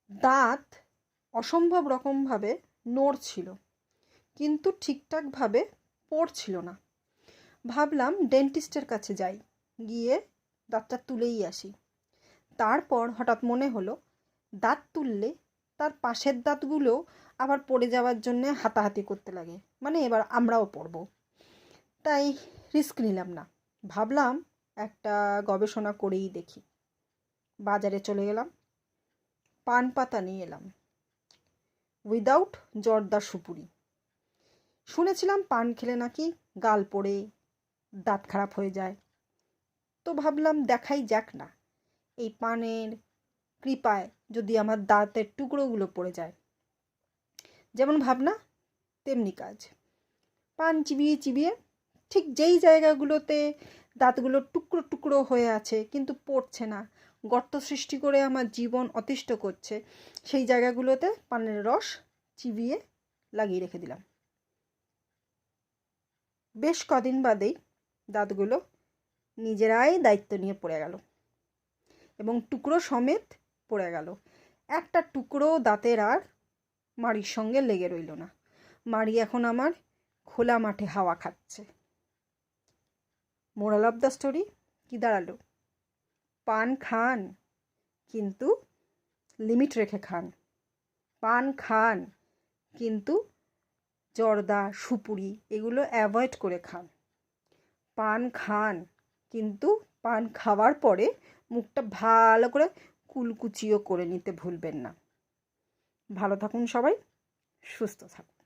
দাঁত অসম্ভব রকমভাবে নড়ছিল, কিন্তু ঠিকঠাকভাবে পড়ছিল না। ভাবলাম ডেন্টিস্টের কাছে যাই, গিয়ে দাঁতটা তুলেই আসি। তারপর হঠাৎ মনে হলো দাঁত তুললে তার পাশের দাঁতগুলো আবার পড়ে যাওয়ার জন্যে হাতাহাতি করতে লাগে, মানে এবার আমরাও পড়ব। তাই রিস্ক নিলাম না, ভাবলাম একটা গবেষণা করেই দেখি। বাজারে চলে গেলাম, পান পাতা নিয়ে এলাম, উইদাউট জর্দার সুপুরি। শুনেছিলাম পান খেলে নাকি গাল পড়ে, দাঁত খারাপ হয়ে যায়। তো ভাবলাম দেখাই যাক না, এই পানের কৃপায় যদি আমার দাঁতের টুকরোগুলো পড়ে যায়। যেমন ভাবনা তেমনি কাজ। পান চিবিয়ে চিবিয়ে ঠিক যেই জায়গাগুলোতে দাঁতগুলো টুকরো টুকরো হয়ে আছে কিন্তু পড়ছে না, গর্ত সৃষ্টি করে আমার জীবন অতিষ্ঠ করছে, সেই জায়গাগুলোতে পানের রস চিবিয়ে লাগিয়ে রেখে দিলাম। বেশ কদিন বাদেই দাঁতগুলো নিজেরাই দায়িত্ব নিয়ে পড়ে গেল, এবং টুকরো সমেত পড়ে গেল। একটা টুকরো দাঁতের আর মাড়ির সঙ্গে লেগে রইল না। মাড়ি এখন আমার খোলা মাঠে হাওয়া খাচ্ছে। মোরাল অফ দ্য স্টোরি কি দাঁড়ালো? পান খান, কিন্তু লিমিট রেখে খান। পান খান, কিন্তু জর্দা সুপুরি এগুলো অ্যাভয়েড করে খান। পান খান, কিন্তু পান খাওয়ার পরে মুখটা ভালো করে কুলকুচিও করে নিতে ভুলবেন না। ভালো থাকুন সবাই, সুস্থ থাকুন।